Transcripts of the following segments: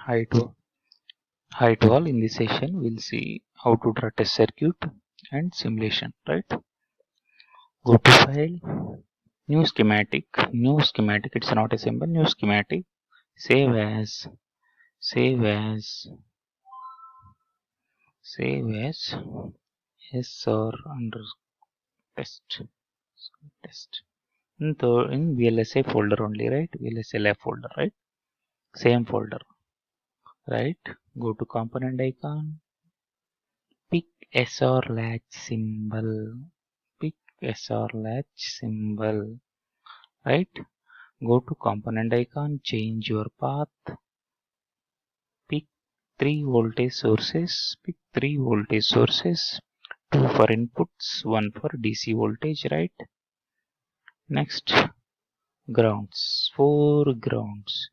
Hi to all. In this session we'll see how to draw test circuit and simulation, right? Go to file, new schematic, it's not a symbol, new schematic, save as s or under test in VLSI folder only, right? VLSI lab folder, right? Same folder, right? Go to component icon, pick S or latch symbol, right? Go to component icon, change your path, pick three voltage sources, two for inputs, one for DC voltage, right? Next, grounds, four grounds,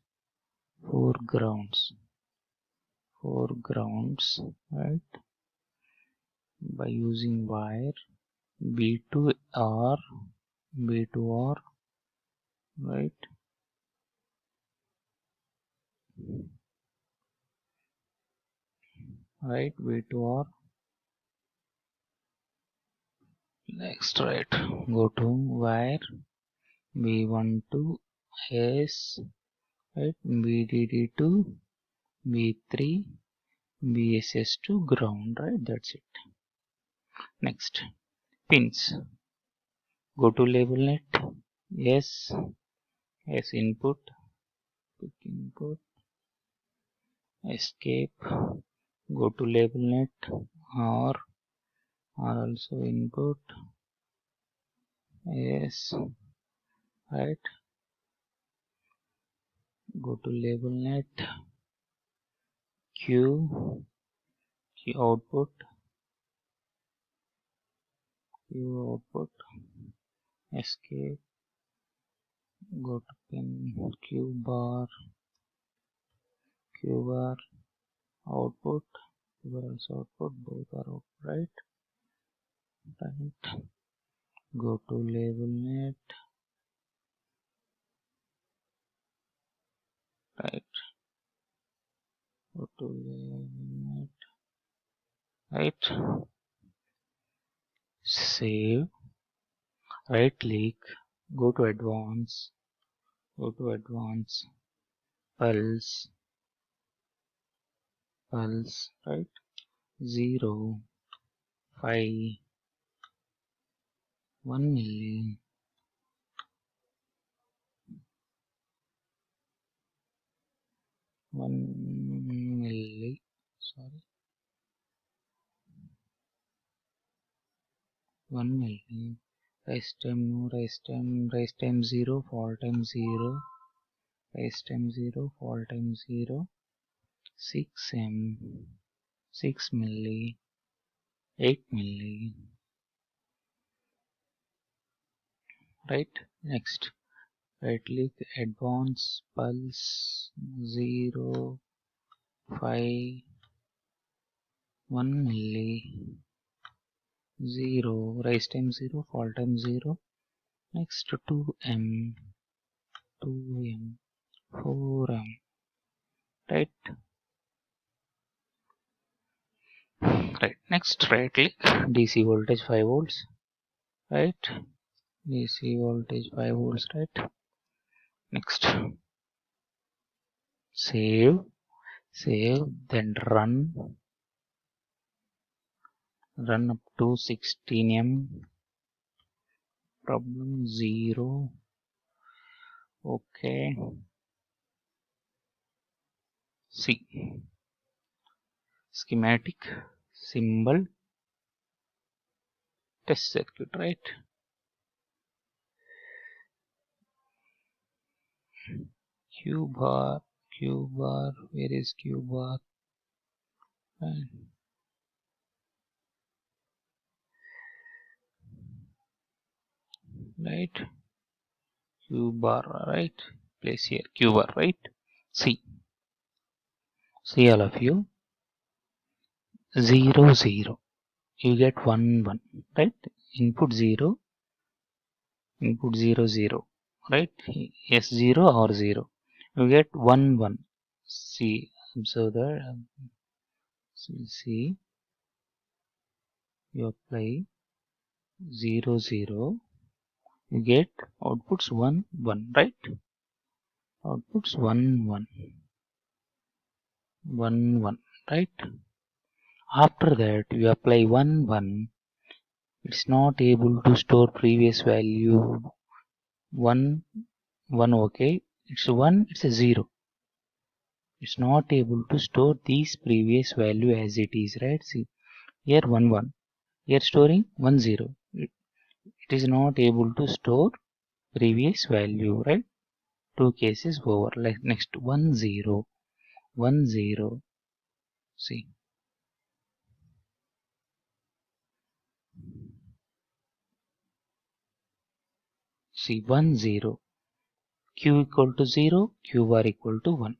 right? By using wire B2R, right? B2R. Next, right, go to wire B1 to S, right? BDD to B3, BSS to ground, right? That's it. Next, pins. Go to label net, S input, pick input, escape, go to label net, R also input, S, right? Go to label net, Q output, escape, go to pin Q bar, output, also output, both are out, right? Go to label net, right? Go to label net, right? Save, right click, go to advanced, pulse, right? 0, 5, 1 milli, 1 milli, sorry, 1 milli, rise time 0, fall time 0, rise time 0, fall time 0, 6M, 6 milli, 8 milli, right? Next, right click, advanced, pulse, 0, 5, 1 milli, 0, rise time 0, fall time 0, next 2M, 4M, right? Next, right click, DC voltage 5 volts, right? DC voltage 5 volts, right? Next, save, then run up to 16M, problem 0, okay. See, schematic, symbol, test circuit, right? Q bar, where is Q bar? Right, Q bar, right? Place here Q bar, right? See all of you, 0, 0, you get 1, 1, right? Input 0, 0, right? S0 or 0, you get 1, 1. See, observe that. So we'll see, you apply 0 0, you get outputs 1 1, right? Outputs 1 1 1 1, right? After that you apply 1 1, it's not able to store previous value. 1 1, okay, it's 1, it's a 0, it's not able to store these previous value as it is, right? See here 1 1, here storing 1 0, it is not able to store previous value, right? Two cases over. Like next 1 0 1 0, see 1 0, q equal to 0, q bar equal to 1,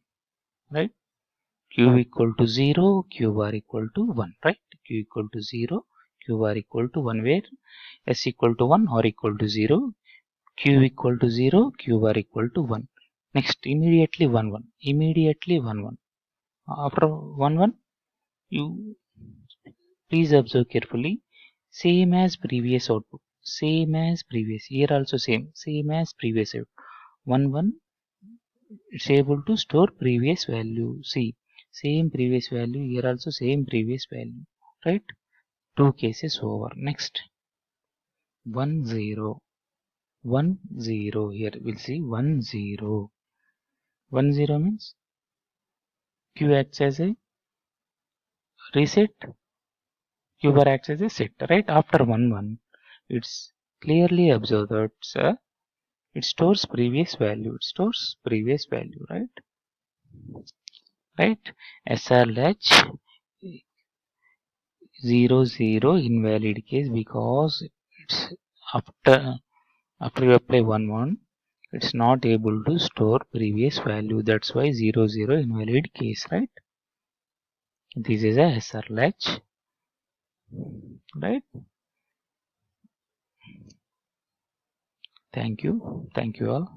right? Q equal to 0, q bar equal to 1, right? Q equal to 0, q bar equal to 1, where s equal to 1 or equal to 0, q equal to 0, q bar equal to 1. Next immediately 1 1, immediately 1 1. After 1 1, you please observe carefully, same as previous output, same as previous, here also same as previous output. 1 1, it's able to store previous value. See, same previous value, here also same previous value, right? Two cases over. Next 1 0 1 0, here we'll see 1 0 1 0 means q acts as a reset, q bar acts as a set, right? After 1 1, it's clearly observed that it stores previous value, it stores previous value, right? Right? SR latch 0 0 invalid case, because it's after you apply 1 1, it's not able to store previous value, that's why 0 0 invalid case, right? This is a SR latch, right? Thank you all.